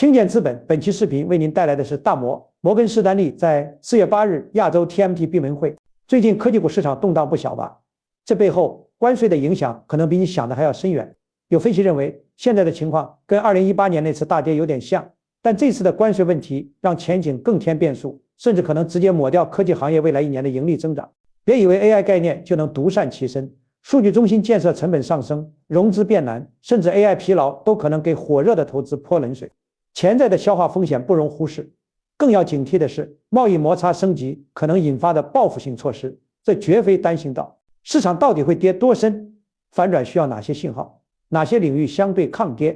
听见资本本期视频为您带来的是摩根士丹利在4月8日亚洲 TMT 闭门会。最近科技股市场动荡不小吧？这背后关税的影响可能比你想的还要深远。有分析认为，现在的情况跟2018年那次大跌有点像，但这次的关税问题让前景更添变数，甚至可能直接抹掉科技行业未来1年的盈利增长。别以为 AI 概念就能独善其身，数据中心建设成本上升，融资变难，甚至 AI 疲劳都可能给火热的投资泼冷水。潜在的消化风险不容忽视，更要警惕的是贸易摩擦升级可能引发的报复性措施，这绝非单行道。市场到底会跌多深？反转需要哪些信号？哪些领域相对抗跌？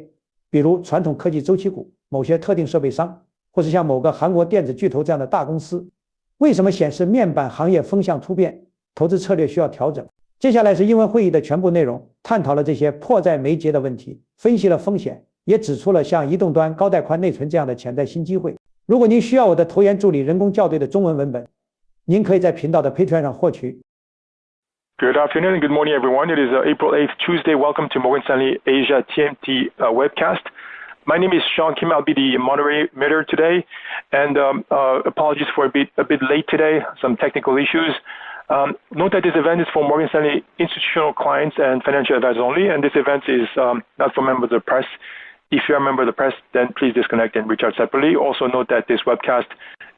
比如传统科技周期股、某些特定设备商，或是像某个韩国电子巨头这样的大公司。为什么显示面板行业风向突变？投资策略需要调整。接下来是英文会议的全部内容，探讨了这些迫在眉睫的问题，分析了风险，也指出了像移动端高带宽内存这样的潜在新机会。如果您需要我的投研助理人工校对的中文文本，您可以在频道的 Patreon 上获取。Good afternoon and good morning, everyone. It is April 8th, Tuesday. Welcome to Morgan Stanley Asia TMT webcast. My name is Sean Kim. I'll be the moderator today, and apologies for a bit late today. Some technical issues. Note that this event is for Morgan Stanley institutional clients and financial advisors only, and this event is not for members of the press. If you're a member of the press, then please disconnect and reach out separately. Also note that this webcast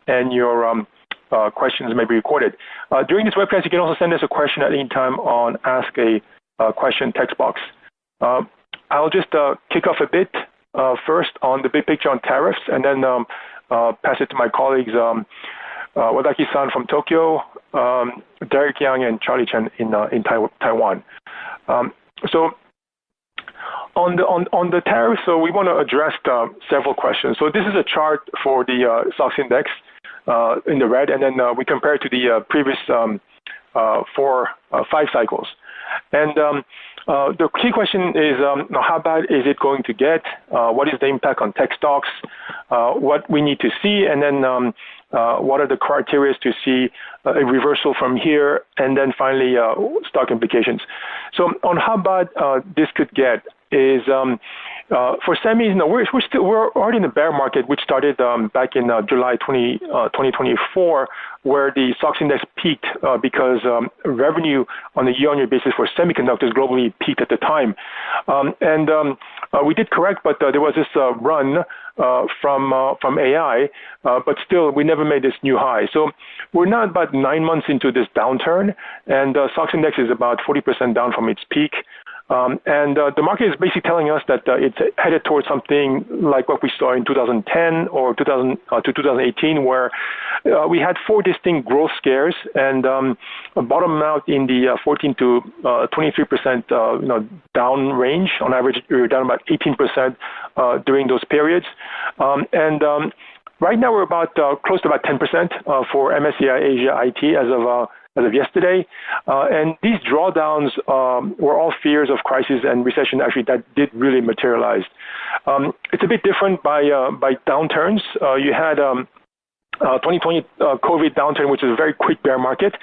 and your questions may be recorded. During this webcast, you can also send us a question at any time on Ask a Question text box. I'll just kick off a bit first on the big picture on tariffs, and then pass it to my colleagues, Wadaki-san from Tokyo, Derek Yang and Charlie Chen in Taiwan. So on the tariffs, so we want to address several questions. So this is a chart for the SOX index in the red, and then we compare it to the previous 5 cycles. And the key question is how bad is it going to get? What is the impact on tech stocks? What we need to see, and then what are the criteria to see a reversal from here, and then finally stock implications. So on how bad this could get is for semis, we're already in the bear market, which started back in July 2024, where the SOX index peaked because revenue on a year-on-year basis for semiconductors globally peaked at the time. And we did correct, but there was this run from AI, but still we never made this new high. So we're now about 9 months into this downturn, and SOX index is about 40% down from its peak. And the market is basically telling us that it's headed towards something like what we saw in 2010 or 2018, where we had 4 distinct growth scares and bottom out in the 14 to 23% down range. On average, we were down about 18% during those periods. Right now, we're about close to about 10% for MSCI Asia IT as of yesterday. And these drawdowns were all fears of crisis and recession actually that did really materialize. It's a bit different by downturns. You had 2020 COVID downturn, which is a very quick bear market.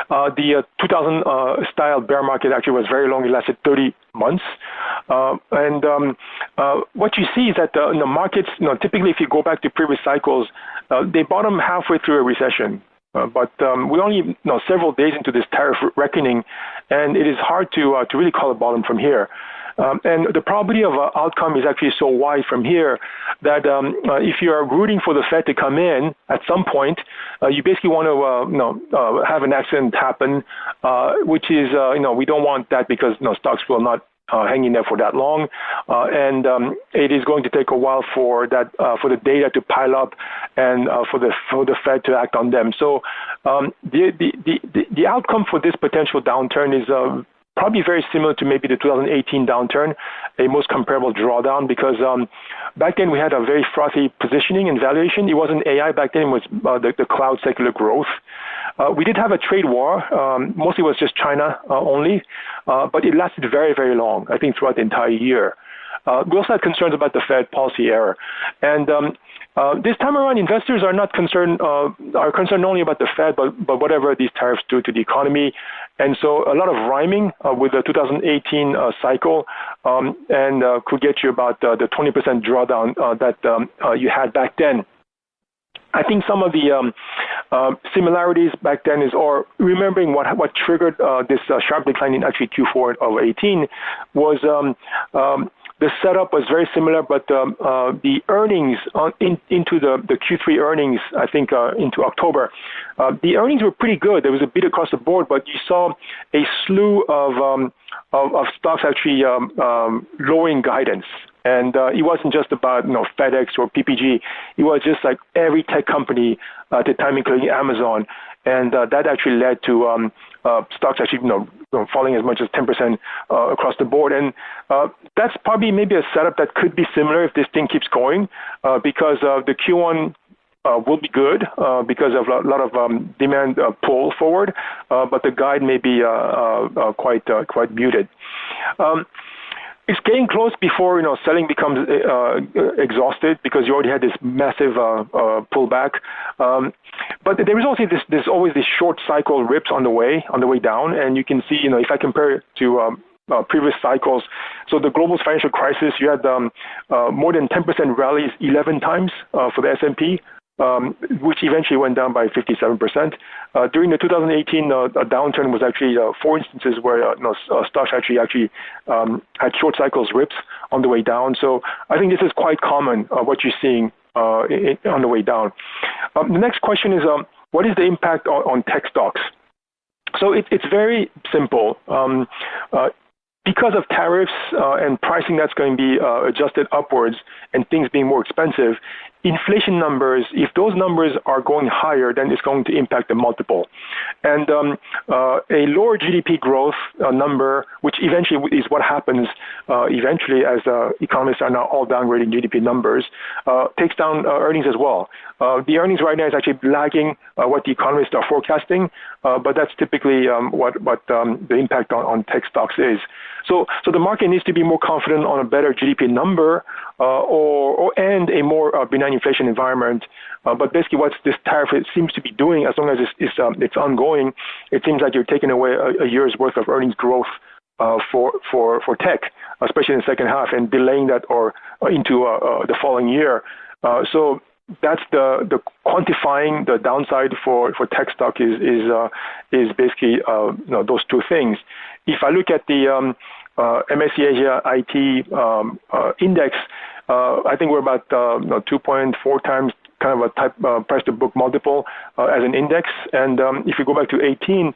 The 2000 style bear market actually was very long. It lasted 30 months. And what you see is that the markets, typically if you go back to previous cycles, they bottom halfway through a recession. But we're only several days into this tariff reckoning, and it is hard to really call a bottom from here. And the probability of outcome is actually so wide from here that if you are rooting for the Fed to come in at some point, you basically want to have an accident happen, which is we don't want that because stocks will not hang in there for that long, and it is going to take a while for that for the data to pile up and for the Fed to act on them. So the outcome for this potential downturn is probably very similar to maybe the 2018 downturn, a most comparable drawdown, because back then we had a very frothy positioning and valuation. It wasn't AI back then, it was the cloud secular growth. We did have a trade war, mostly it was just China only, but it lasted very, very long, I think throughout the entire year. we also had concerns about the Fed policy error. And this time around, investors are not concerned, are concerned only about the Fed, but whatever these tariffs do to the economy. And so a lot of rhyming with the 2018 cycle and could get you about the 20% drawdown that you had back then. I think some of the similarities back then is, or remembering what triggered this sharp decline in actually Q4 of 18 was the setup was very similar, but the earnings into the Q3 earnings, I think into October, the earnings were pretty good. There was a beat across the board, but you saw a slew of stocks actually lowering guidance. And it wasn't just about FedEx or PPG. It was just like every tech company at the time, including Amazon, and that actually led to stocks actually falling as much as 10% across the board. And that's probably maybe a setup that could be similar if this thing keeps going, because the Q1 will be good because of a lot of demand pull forward, but the guide may be quite muted. It's getting close before selling becomes exhausted because you already had this massive pullback. But there is also there's always this short cycle rips on the way down, and you can see if I compare it to previous cycles. So the global financial crisis, you had more than 10% rallies 11 times for the S&P. Which eventually went down by 57%. During the 2018 downturn was actually 4 instances where stocks actually had short cycles rips on the way down. So I think this is quite common, what you're seeing on the way down. The next question is, what is the impact on tech stocks? So it's very simple. Because of tariffs and pricing that's going to be adjusted upwards and things being more expensive, inflation numbers, if those numbers are going higher, then it's going to impact the multiple. And a lower GDP growth number, which eventually is what happens eventually as economists are now all downgrading GDP numbers, takes down earnings as well. The earnings right now is actually lagging what the economists are forecasting, but that's typically what the impact on tech stocks is. So the market needs to be more confident on a better GDP number and a more benign inflation environment. But basically what this tariff seems to be doing, as long as it's ongoing, it seems like you're taking away a year's worth of earnings growth for tech, especially in the second half, and delaying that or into the following year. So that's the quantifying the downside for tech stock is basically those two things. If I look at the MSCI Asia IT index, I think we're about 2.4 times kind of a type price to book multiple as an index. And if you go back to 18,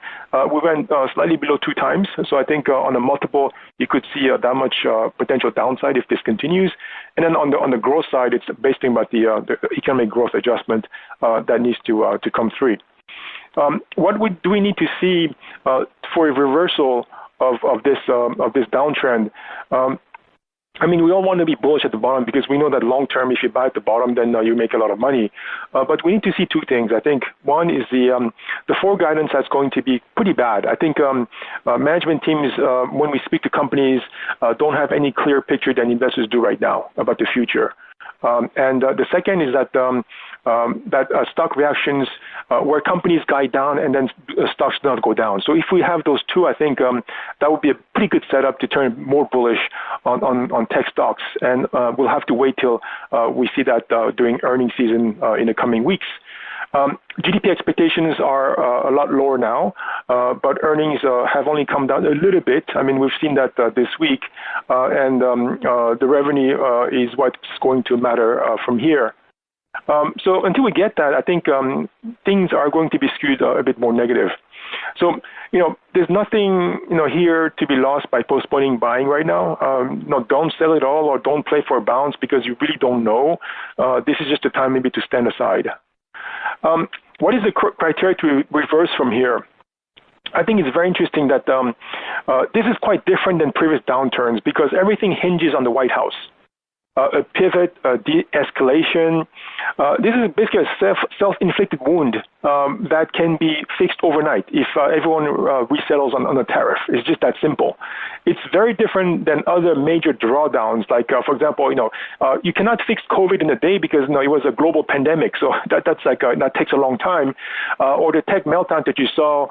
we went slightly below 2 times. So I think on a multiple, you could see that much potential downside if this continues. And then on the growth side, it's basically about the economic growth adjustment that needs to come through. What do we need to see for a reversal of this downtrend? I mean, we all want to be bullish at the bottom because we know that long term, if you buy at the bottom, then you make a lot of money. But we need to see 2 things. I think one is the forward guidance that's going to be pretty bad. I think management teams, when we speak to companies, don't have any clear picture than investors do right now about the future. And the second is that stock reactions where companies guide down and then stocks do not go down. So if we have those 2, I think that would be a pretty good setup to turn more bullish on tech stocks. And we'll have to wait till we see that during earnings season in the coming weeks. GDP expectations are a lot lower now, but earnings have only come down a little bit. I mean, we've seen that this week, and the revenue is what's going to matter from here. So until we get that, I think things are going to be skewed a bit more negative. So, there's nothing, here to be lost by postponing buying right now. Don't sell it all or don't play for a bounce because you really don't know. This is just a time maybe to stand aside. What is the criteria to reverse from here? I think it's very interesting that this is quite different than previous downturns because everything hinges on the White House. A pivot, a de-escalation, This is basically a self-inflicted wound that can be fixed overnight if everyone resettles on a tariff. It's just that simple. It's very different than other major drawdowns. Like, for example, you cannot fix COVID in a day because it was a global pandemic. So that takes a long time. Or the tech meltdown that you saw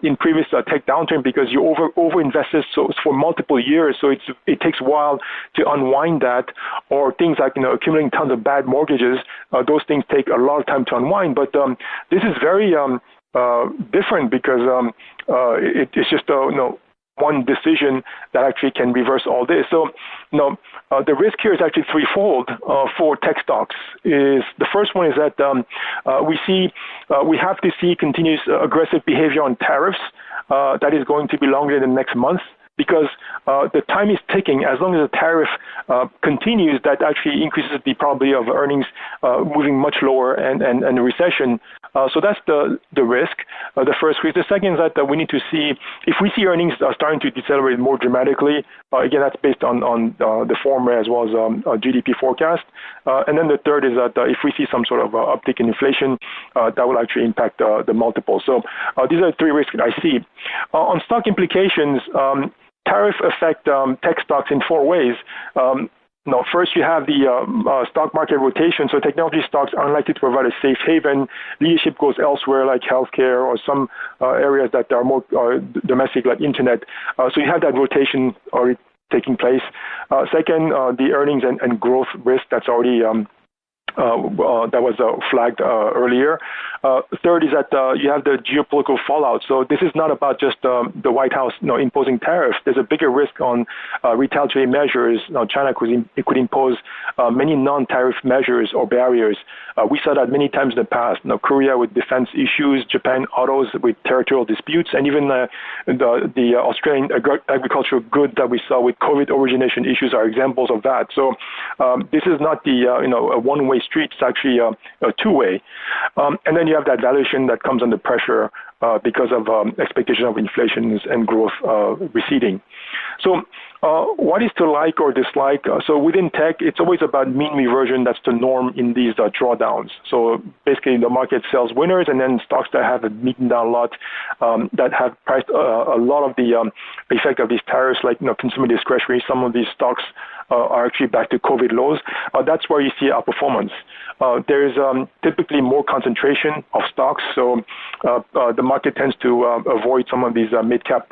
in previous tech downturn because you over-invested for multiple years. So it takes a while to unwind that. Or things like accumulating tons of bad mortgages. Those things take a lot of time to unwind. But this is very different because it's just one decision that actually can reverse all this. So, the risk here is actually threefold for tech stocks. The first one is that we have to see continuous aggressive behavior on tariffs that is going to be longer than the next month. Because the time is ticking. As long as the tariff continues, that actually increases the probability of earnings moving much lower and a recession. So that's the risk, the first risk. The second is that we need to see, if we see earnings starting to decelerate more dramatically, again, that's based on the former as well as GDP forecast. And then the third is that if we see some sort of uptick in inflation, that will actually impact the multiple. So these are the three risks that I see. On stock implications, tariff affect tech stocks in four ways. First, you have the stock market rotation. So technology stocks are unlikely to provide a safe haven. Leadership goes elsewhere, like healthcare or some areas that are more domestic, like internet. So you have that rotation already taking place. Second, the earnings and growth risk that's already that was flagged earlier. Third is that you have the geopolitical fallout. So this is not about just the White House imposing tariffs. There's a bigger risk on retaliatory measures. China could impose many non-tariff measures or barriers. We saw that many times in the past. Korea with defense issues, Japan autos with territorial disputes, and even the Australian agricultural goods that we saw with COVID origination issues are examples of that. So this is not the a one-way street. It's actually a two-way. And then you have that valuation that comes under pressure because of expectation of inflation and growth receding. So what is to like or dislike? So within tech, it's always about mean reversion. That's the norm in these drawdowns. So basically the market sells winners and then stocks that have beaten down a lot, that have priced a lot of the effect of these tariffs, like consumer discretionary. Some of these stocks are actually back to COVID lows. That's where you see outperformance. There is typically more concentration of stocks, so the market tends to avoid some of these mid-cap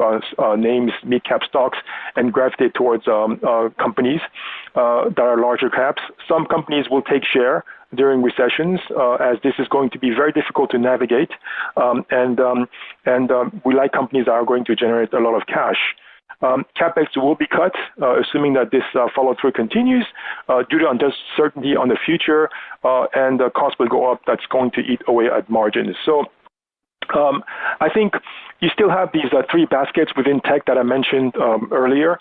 names, mid-cap stocks, and gravitate towards companies that are larger caps. Some companies will take share during recessions, as this is going to be very difficult to navigate, and we like companies that are going to generate a lot of cash. CapEx will be cut, assuming that this follow-through continues due to uncertainty on the future, and the cost will go up. That's going to eat away at margins. So I think you still have these three baskets within tech that I mentioned earlier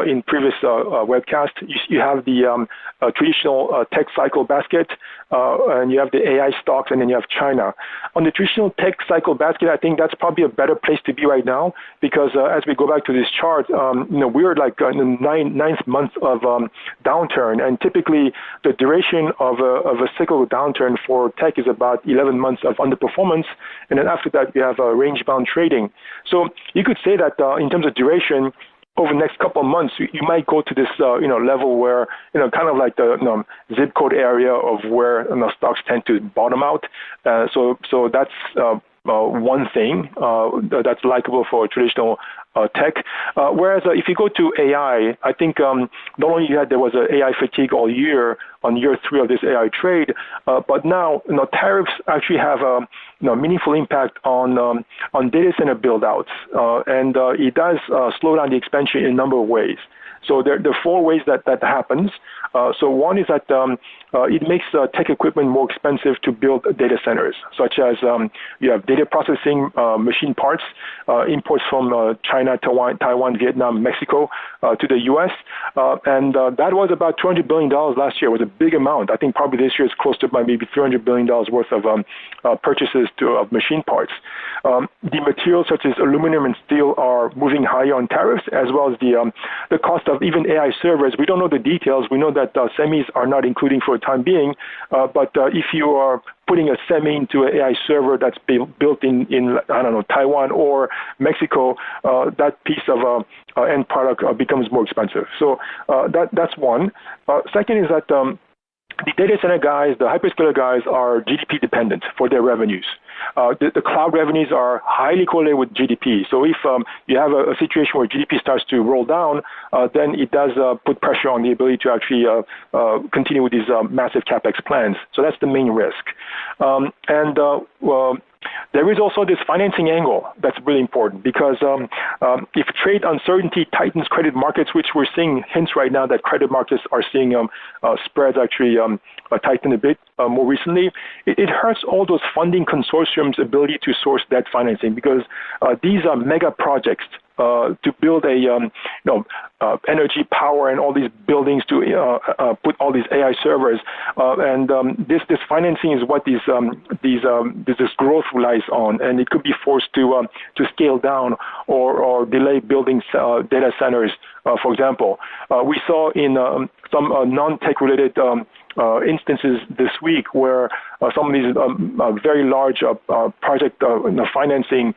in previous webcast. You have the traditional tech cycle basket, and you have the AI stocks, and then you have China. On the traditional tech cycle basket, I think that's probably a better place to be right now because as we go back to this chart, we're like in the ninth month of downturn, and typically the duration of a cyclical downturn for tech is about 11 months of underperformance, and then after that we have range-bound trading. So you could say that in terms of duration, over the next couple of months, you might go to this, level where, kind of like the zip code area of where stocks tend to bottom out. So that's one thing that's likable for traditional tech. Whereas if you go to AI, I think not only there was an AI fatigue all year on year 3 of this AI trade, but now tariffs actually have a meaningful impact on data center build-outs, and it does slow down the expansion in a number of ways. So there are 4 ways that happens. So one is that it makes tech equipment more expensive to build data centers, such as you have data processing machine parts, imports from China, Taiwan, Vietnam, Mexico to the U.S. And that was about $200 billion last year. It was a big amount. I think probably this year is close to maybe $300 billion worth of purchases of machine parts. The materials such as aluminum and steel are moving higher on tariffs, as well as the cost of even AI servers. We don't know the details. We know that semis are not including for the time being, but if you are putting a semi into an AI server that's built in I don't know, Taiwan or Mexico, that piece of end product becomes more expensive. So that's one. Second is that the data center guys, the hyperscaler guys, are GDP dependent for their revenues. The cloud revenues are highly correlated with GDP. So if you have a situation where GDP starts to roll down, then it does put pressure on the ability to actually continue with these massive CapEx plans. So that's the main risk. There is also this financing angle that's really important because if trade uncertainty tightens credit markets, which we're seeing hints right now that credit markets are seeing spreads actually tighten a bit more recently, it hurts all those funding consortiums' ability to source debt financing because these are mega projects. To build a energy power and all these buildings to put all these AI servers, this financing is what this growth relies on, and it could be forced to scale down or delay building data centers. For example, we saw in some non-tech related instances this week where some of these very large project financing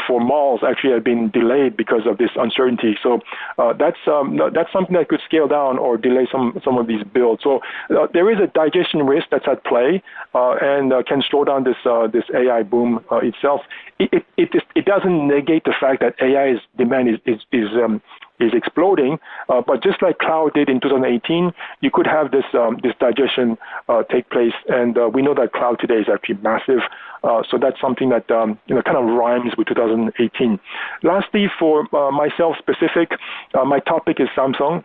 for malls actually have been delayed because of this uncertainty. So that's something that could scale down or delay some of these builds. So there is a digestion risk that's at play and can slow down this AI boom itself. It doesn't negate the fact that AI's demand is exploding, but just like cloud did in 2018, you could have this digestion take place, and we know that cloud today is actually massive. So that's something that kind of rhymes with 2018. Lastly, for myself specific, my topic is Samsung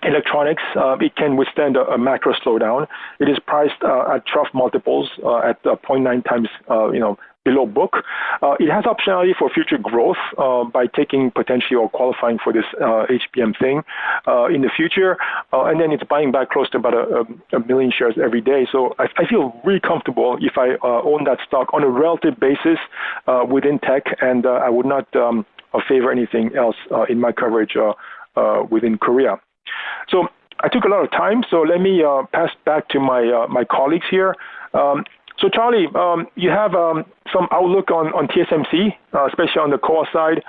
Electronics. It can withstand a macro slowdown. It is priced at trough multiples at 0.9 times, below book. It has optionality for future growth by taking potentially or qualifying for this HBM thing in the future. And then it's buying back close to about a million shares every day. So I feel really comfortable if I own that stock on a relative basis within tech, and I would not favor anything else in my coverage within Korea. So I took a lot of time, so let me pass back to my colleagues here. So Charlie, you have some outlook on TSMC, especially on the core side.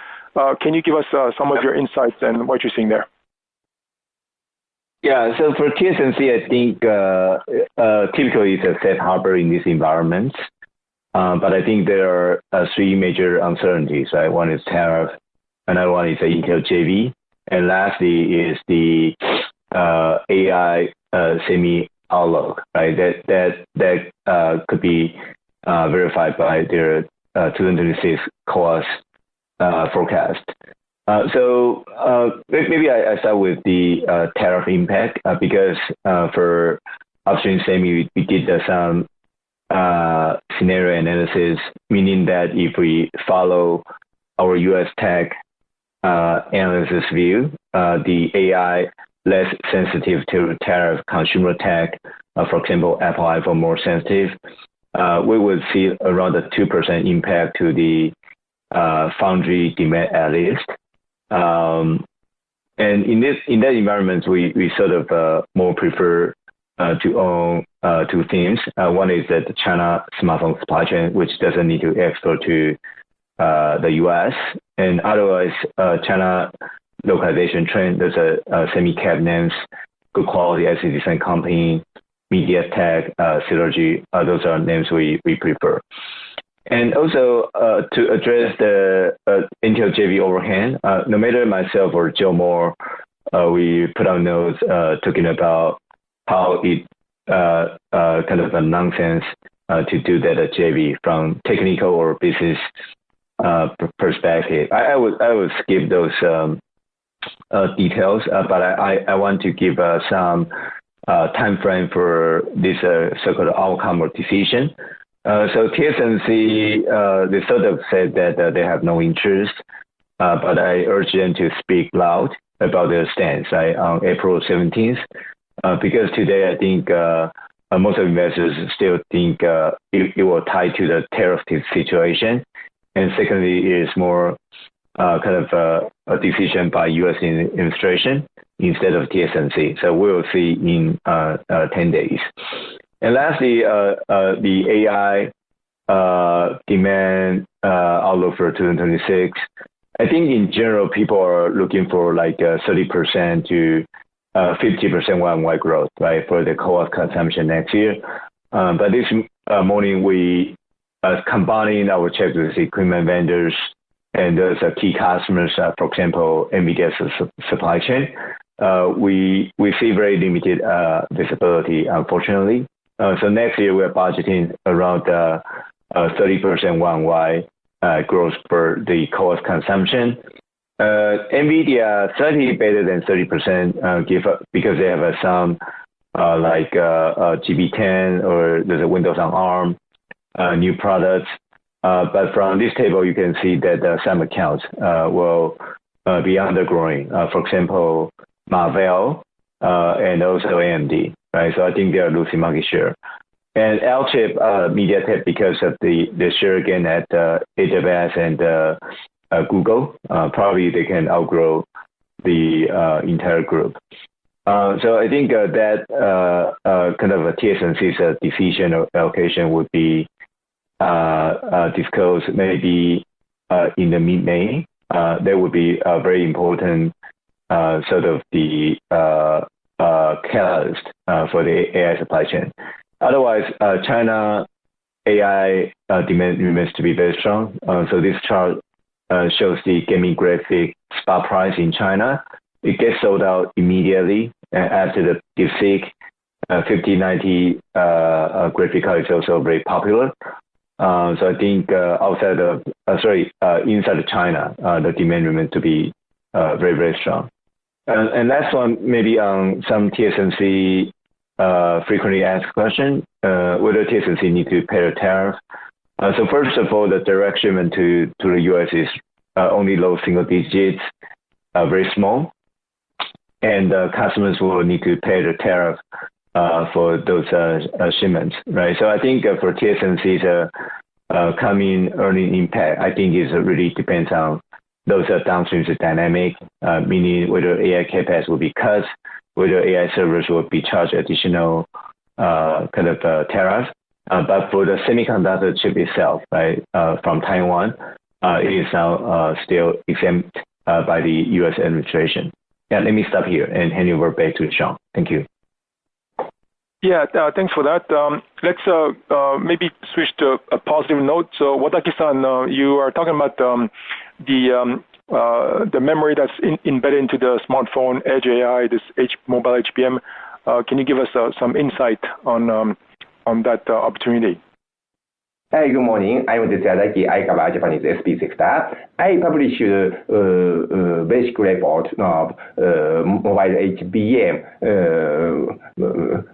Can you give us some of your insights and what you're seeing there? Yeah, so for TSMC, I think typically it's a safe harbor in these environments. But I think there are three major uncertainties, right? One is tariff, another one is the Intel JV, and lastly is the AI semi outlook, right? That could be verified by their 2026 cost forecast. So maybe I start with the tariff impact because for upstream semi we did some scenario analysis, meaning that if we follow our U.S. tech analysis view, the AI less sensitive to tariff, consumer tech, for example, Apple iPhone more sensitive, we would see around a 2% impact to the foundry demand at least. And in that environment, we sort of more prefer to own two themes. One is that the China smartphone supply chain, which doesn't need to export to the U.S., and otherwise China localization trend. There's a semi-cap names, good quality IC design company, MediaTek, Synergy. Those are names we prefer. And also to address the Intel JV overhang, no matter myself or Joe Moore, we put out notes talking about how it kind of a nonsense to do that at JV from technical or business perspective. I would skip those details, but I want to give some time frame for this so-called outcome or decision. So TSMC, they sort of said that they have no interest, but I urge them to speak loud about their stance on April 17th, because today I think most of investors still think it will tie to the tariff situation. And secondly, is more kind of a decision by U.S. administration. instead of TSMC. So we'll see in 10 days. And lastly, the AI demand outlook for 2026. I think in general, people are looking for like 30% to 50% Y-on-Y growth, right, for the co-op consumption next year. But this morning, we combining our checks with equipment vendors and those key customers, for example, NVIDIA's supply chain. We see very limited visibility, unfortunately. So next year, we're budgeting around 30% Y-on-Y growth for the co-op consumption. NVIDIA slightly better than 30% because they have some like GB10 or there's a Windows on ARM new products. But from this table, you can see that some accounts will be undergrowing. For example, Marvell and also AMD, right? So I think they are losing market share. And L-chip, MediaTek, because of the share gain at AWS and Google, probably they can outgrow the entire group. So I think that kind of a TSMC's decision or allocation would be disclosed maybe in the mid-May. That would be a very important sort of the catalyst for the AI supply chain. Otherwise, China AI demand remains to be very strong. So this chart shows the gaming graphic spot price in China. It gets sold out immediately after the DeepSeek 5090 graphic card is also very popular. So I think inside of China, the demand remains to be very, very strong. And last one, maybe on some TSMC frequently asked question, whether TSMC need to pay a tariff. So first of all, the direct shipment to the U.S. is only low single digits, very small. And customers will need to pay the tariff for those shipments, right? So I think for TSMC's coming earning impact, I think it really depends on those downstream dynamic, meaning whether AI CapEx will be cut, whether AI servers will be charged additional kind of tariff. But for the semiconductor chip itself, right, from Taiwan, it is now still exempt by the U.S. administration. Yeah, let me stop here and hand over back to Sean. Thank you. Yeah, thanks for that. Let's maybe switch to a positive note. So Wadaki-san, you are talking about the memory that's embedded into the smartphone, edge AI, this mobile HBM. Can you give us some insight on that opportunity? Hi, good morning. I'm Wadaki. I cover Japanese SP sector. I published a basic report of mobile HBM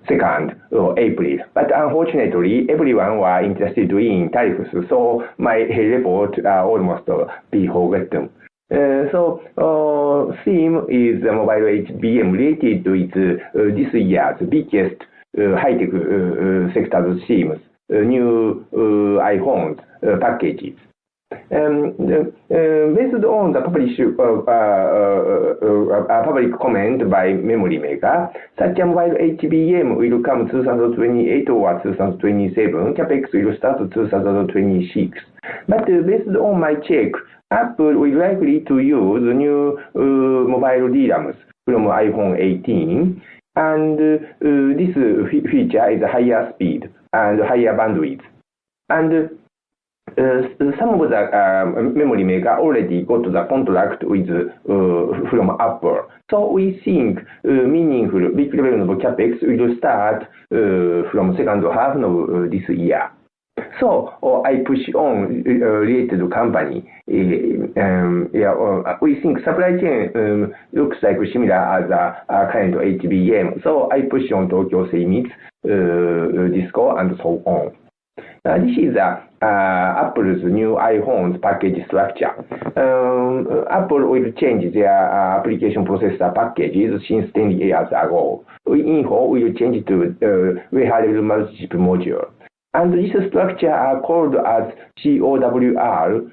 2nd of April. But unfortunately, everyone was interested in tariffs, so my report almost be forgotten. So theme is mobile HBM related with this year's biggest high-tech sector themes. New iPhones packages. Based on the public comment by memory maker, such a mobile HBM will come 2028 or 2027. CapEx will start 2026. But based on my check, Apple will likely to use new mobile DRAMs from iPhone 18, and this feature is higher speed and higher bandwidth. And some of the memory maker already got the contract with from Apple. So we think meaningful big level of CapEx will start from second half of this year. So I push on related company. We think supply chain looks like similar as a current HBM. So I push on Tokyo Seimits, Disco, and so on. This is Apple's new iPhones package structure. Apple will change their application processor packages since 10 years ago. Info will change to very high multi-chip module. And this structure are called as COWR,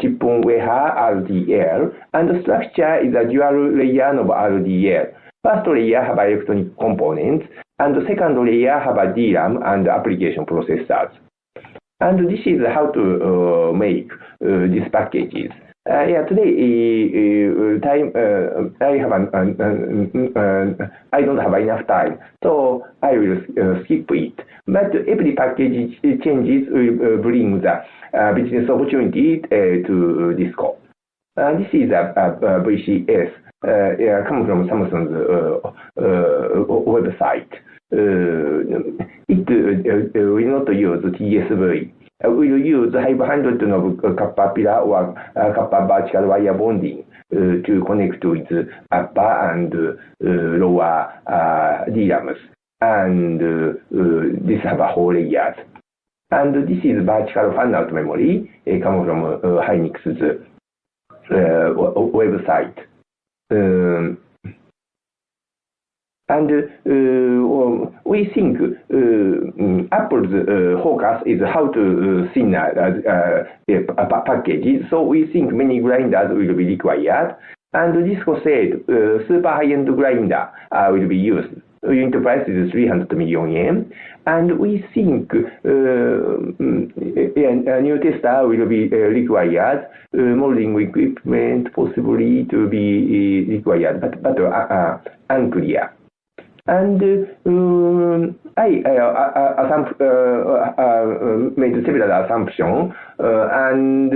chip-on wafer RDL, and the structure is a dual layer of RDL. First layer have electronic components, and the second layer have a DRAM and application processors. And this is how to make these packages. Today, I don't have enough time, so I will skip it. But every package changes will bring the business opportunity to this scope. This is a VCS comes from Samsung's website. It will not use TSV. Will use 500 of kappa pillar or kappa vertical wire bonding to connect with upper and lower DRAMs. And this have a whole layers. And this is vertical fan-out memory. It comes from Hynix's website. And we think Apple's focus is how to thin packages. So we think many grinders will be required. And Disco said super high-end grinder will be used. Unit price is 300 million yen. And we think a new tester will be required. Molding equipment possibly to be required, but unclear. And I made several assumptions, and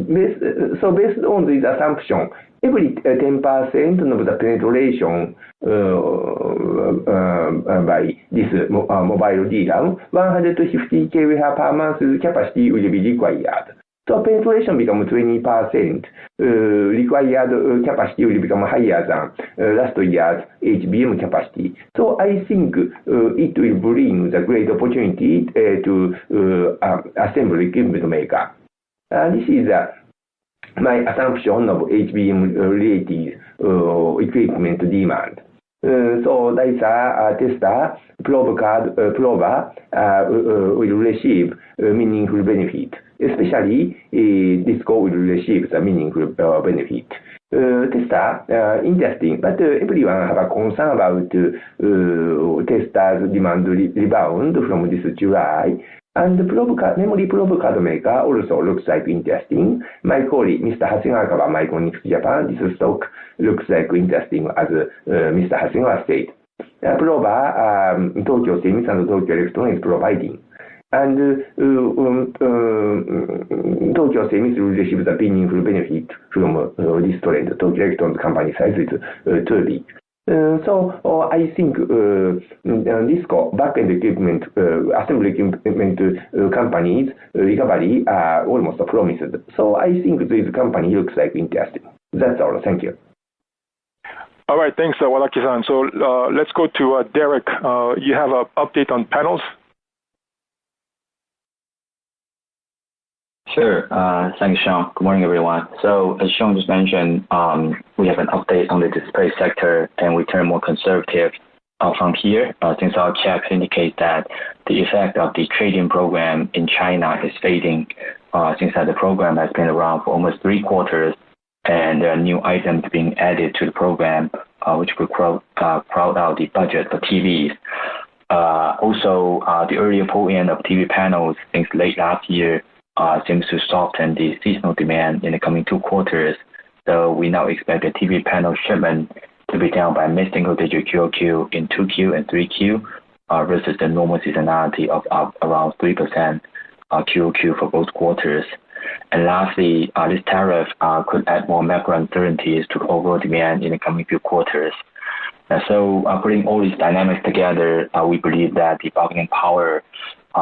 based on this assumption, every 10% of the penetration by this mobile DRAM, 150 kWh per month capacity will be required. So penetration becomes 20%. Required capacity will become higher than last year's HBM capacity. So I think it will bring the great opportunity to assemble equipment maker. This is my assumption of HBM-related equipment demand. So laser tester, prober will receive meaningful benefit. Especially, Disco will receive the meaningful benefit. Tester, interesting, but everyone have a concern about testers' demand rebound from this July. And memory probe card maker also looks like interesting. My colleague, Mr. Hasegawa, Micronix Japan, this stock looks like interesting as Mr. Hasegawa said. Prober, Tokyo Semis and Tokyo Electron is providing. And Tokyo Semis will receive the meaningful benefit from this trend. Tokyo Electron's company size is too big. So I think Disco back-end equipment, assembly equipment companies recovery are almost promised. So I think this company looks like interesting. That's all. Thank you. All right, thanks, Wadaki-san. So let's go to Derek. You have an update on panels? Sure. Thanks, Sean. Good morning, everyone. So as Sean just mentioned, we have an update on the display sector, and we turn more conservative from here, since our check indicates that the effect of the trading program in China is fading, since that the program has been around for almost 3 quarters, and there are new items being added to the program, which will crowd out the budget for TVs. Also, the earlier pull-in of TV panels since late last year seems to soften the seasonal demand in the coming 2 quarters. So we now expect the TV panel shipment to be down by mid-single-digit QOQ in 2Q and 3Q versus the normal seasonality of around 3% QOQ for both quarters. And lastly, this tariff could add more macro uncertainties to overall demand in the coming few quarters. So putting all these dynamics together, we believe that the bargaining power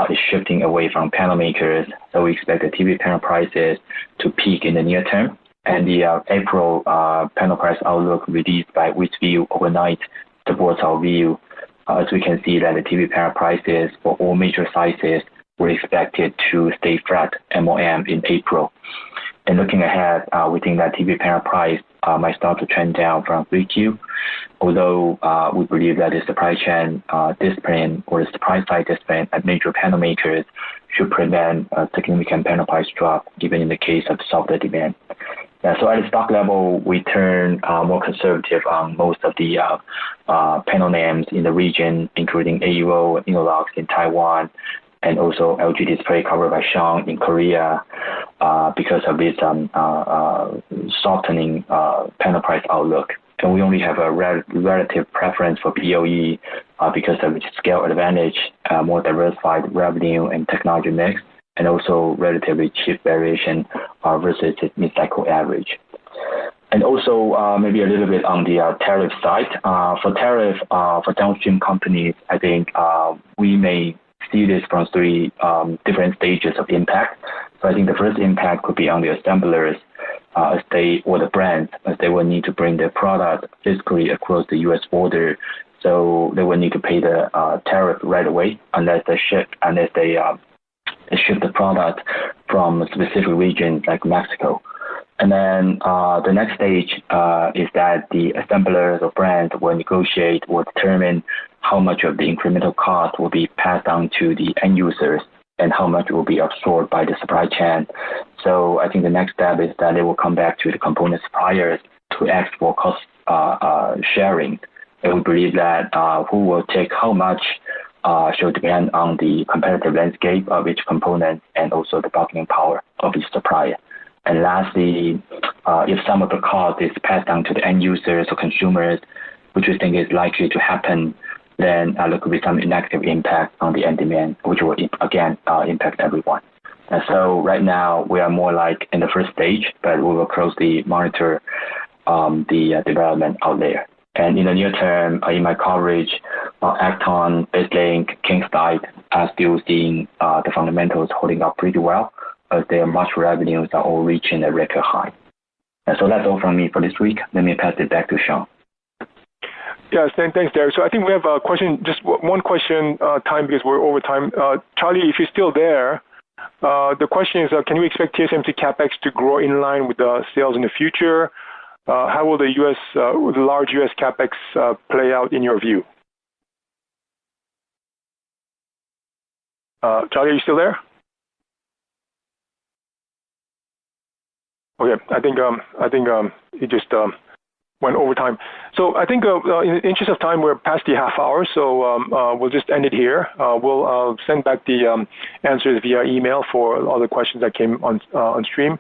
is shifting away from panel makers. So we expect the TV panel prices to peak in the near term. And the April panel price outlook released by Wizview overnight supports our view. As we can see that the TV panel prices for all major sizes were expected to stay flat MOM in April. And looking ahead, we think that TV panel price might start to trend down from 3Q. Although we believe that the supply chain discipline or the supply side discipline at major panel makers should prevent a significant panel price drop, even in the case of softer demand. So at the stock level, we turn more conservative on most of the panel names in the region, including AUO, Innolux in Taiwan, and also LG Display covered by Sean in Korea, because of this softening panel price outlook. And we only have a relative preference for POE because of its scale advantage, more diversified revenue and technology mix, and also relatively cheap variation versus its mid-cycle average. And also maybe a little bit on the tariff side. For tariff, for downstream companies, I think we may see this from three different stages of impact. So I think the first impact could be on the assemblers, or the brands, as they will need to bring their product physically across the U.S. border. So they will need to pay the tariff right away unless they ship the product from a specific region like Mexico. And then the next stage is that the assemblers or brands will negotiate or determine how much of the incremental cost will be passed on to the end users and how much will be absorbed by the supply chain. So I think the next step is that they will come back to the component suppliers to ask for cost sharing. And we believe that who will take how much should depend on the competitive landscape of each component and also the bargaining power of each supplier. And lastly, if some of the cost is passed on to the end users or consumers, which we think is likely to happen, then there could be some negative impact on the end demand, which will again impact everyone. And so right now we are more like in the first stage, but we will closely monitor the development out there. And in the near term, in my coverage, Acton, BizLink, Kingslide are still seeing the fundamentals holding up pretty well, as their March revenues are all reaching a record high. And so that's all from me for this week. Let me pass it back to Sean. Yes, thanks, Derek. So I think we have a question, just one question time because we're over time. Charlie, if you're still there, the question is, can we expect TSMC CapEx to grow in line with the sales in the future? How will the large U.S. CapEx play out in your view? Charlie, are you still there? Okay, I think he just went over time. So I think in the interest of time, we're past the half hour, so we'll just end it here. We'll send back the answers via email for all the questions that came on stream.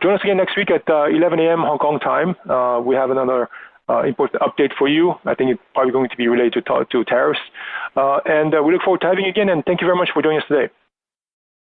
Join us again next week at 11 a.m. Hong Kong time. We have another important update for you. I think it's probably going to be related to tariffs. And we look forward to having you again, and thank you very much for joining us today.